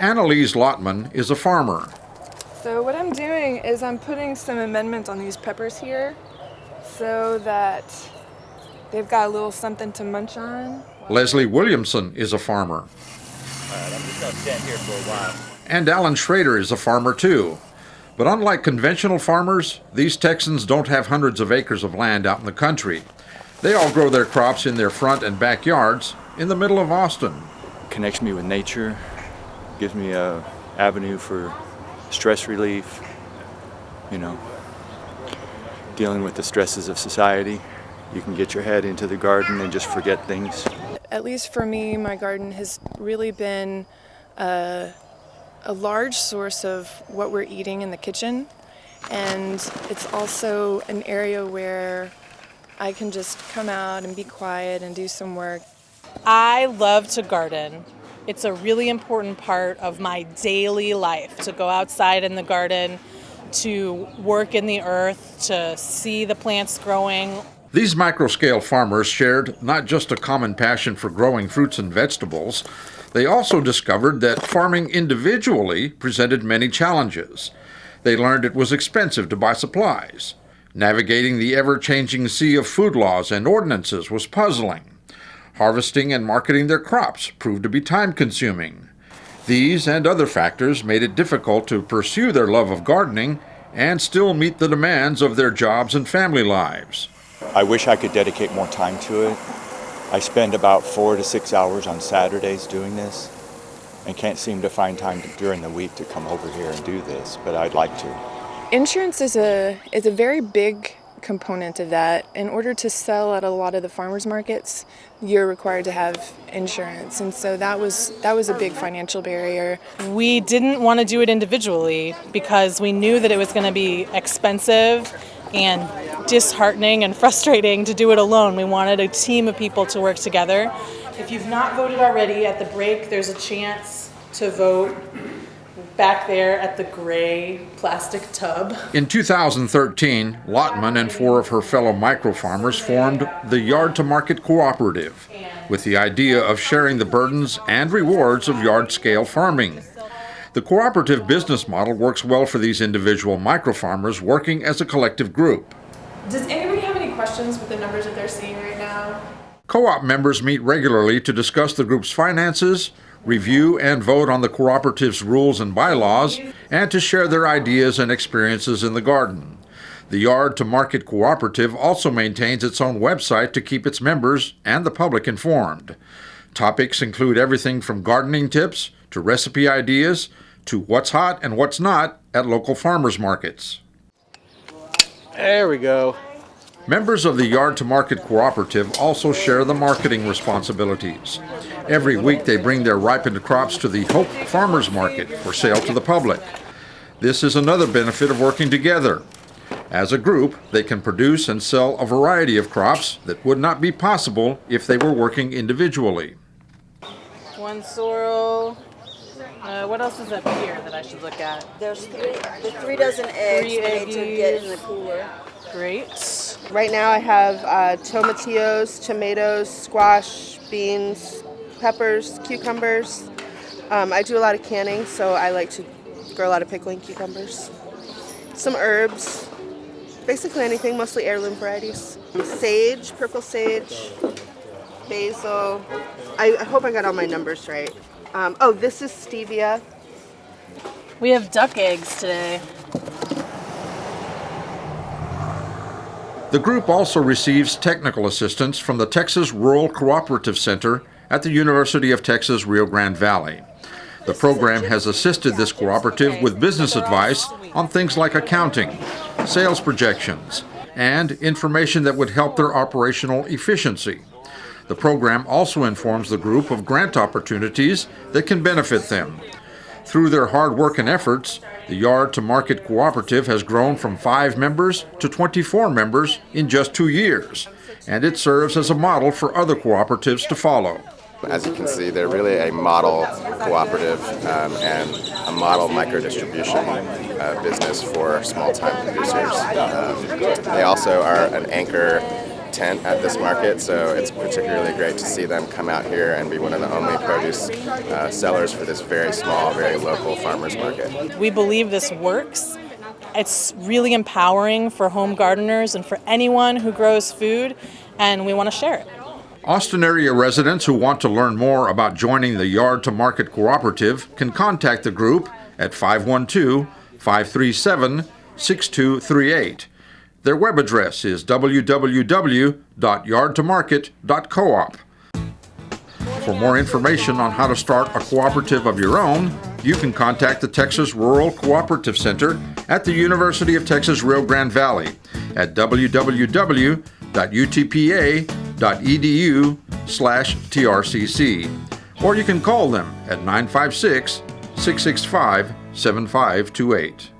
Annalise Lotman is a farmer. So what I'm doing is I'm putting some amendments on these peppers here so that they've got a little something to munch on. Leslie Williamson is a farmer. I'm just going to stand here for a while. And Alan Schrader is a farmer too. But unlike conventional farmers, these Texans don't have hundreds of acres of land out in the country. They all grow their crops in their front and backyards in the middle of Austin. Connects me with nature, gives me a avenue for stress relief, dealing with the stresses of society. You can get your head into the garden and just forget things. At least for me, my garden has really been a large source of what we're eating in the kitchen, and it's also an area where I can just come out and be quiet and do some work. I love to garden. It's a really important part of my daily life, to go outside in the garden, to work in the earth, to see the plants growing. These micro-scale farmers shared not just a common passion for growing fruits and vegetables, they also discovered that farming individually presented many challenges. They learned it was expensive to buy supplies. Navigating the ever-changing sea of food laws and ordinances was puzzling. Harvesting and marketing their crops proved to be time-consuming. These and other factors made it difficult to pursue their love of gardening and still meet the demands of their jobs and family lives. I wish I could dedicate more time to it. I spend about 4 to 6 hours on Saturdays doing this and can't seem to find time during the week to come over here and do this, but I'd like to. Insurance is a very big component of that. In order to sell at a lot of the farmers markets, you're required to have insurance, and so that was a big financial barrier. We didn't want to do it individually because we knew that it was going to be expensive and disheartening and frustrating to do it alone. We wanted a team of people to work together. If you've not voted already, at the break there's a chance to vote back there at the gray plastic tub. In 2013, Lotman and 4 of her fellow micro-farmers formed the Yard to Market Cooperative, with the idea of sharing the burdens and rewards of yard-scale farming. The cooperative business model works well for these individual micro-farmers working as a collective group. Does anybody have any questions with the numbers that they're seeing right now? Co-op members meet regularly to discuss the group's finances, review and vote on the cooperative's rules and bylaws, and to share their ideas and experiences in the garden. The Yard to Market Cooperative also maintains its own website to keep its members and the public informed. Topics include everything from gardening tips to recipe ideas to what's hot and what's not at local farmers markets. There we go. Members of the Yard to Market Cooperative also share the marketing responsibilities. Every week they bring their ripened crops to the Hope Farmers Market for sale to the public. This is another benefit of working together. As a group, they can produce and sell a variety of crops that would not be possible if they were working individually. One sorrel. What else is up here that I should look at? There's 3 dozen eggs we need to get in the cooler. Great. Right now I have tomatillos, tomatoes, squash, beans, peppers, cucumbers. I do a lot of canning, so I like to grow a lot of pickling cucumbers. Some herbs, basically anything, mostly heirloom varieties. Sage, purple sage, basil. I hope I got all my numbers right. This is stevia. We have duck eggs today. The group also receives technical assistance from the Texas Rural Cooperative Center at the University of Texas Rio Grande Valley. The program has assisted this cooperative with business advice on things like accounting, sales projections, and information that would help their operational efficiency. The program also informs the group of grant opportunities that can benefit them. Through their hard work and efforts, the Yard to Market Cooperative has grown from 5 members to 24 members in just 2 years, and it serves as a model for other cooperatives to follow. As you can see, they're really a model cooperative and a model micro-distribution business for small-time producers. They also are an anchor tent at this market, so it's particularly great to see them come out here and be one of the only produce sellers for this very small, very local farmers market. We believe this works. It's really empowering for home gardeners and for anyone who grows food, and we want to share it. Austin area residents who want to learn more about joining the Yard to Market Cooperative can contact the group at 512-537-6238. Their web address is www.yardtomarket.coop. For more information on how to start a cooperative of your own, you can contact the Texas Rural Cooperative Center at the University of Texas Rio Grande Valley at www.utpa.edu/TRCC, or you can call them at 956-665-7528.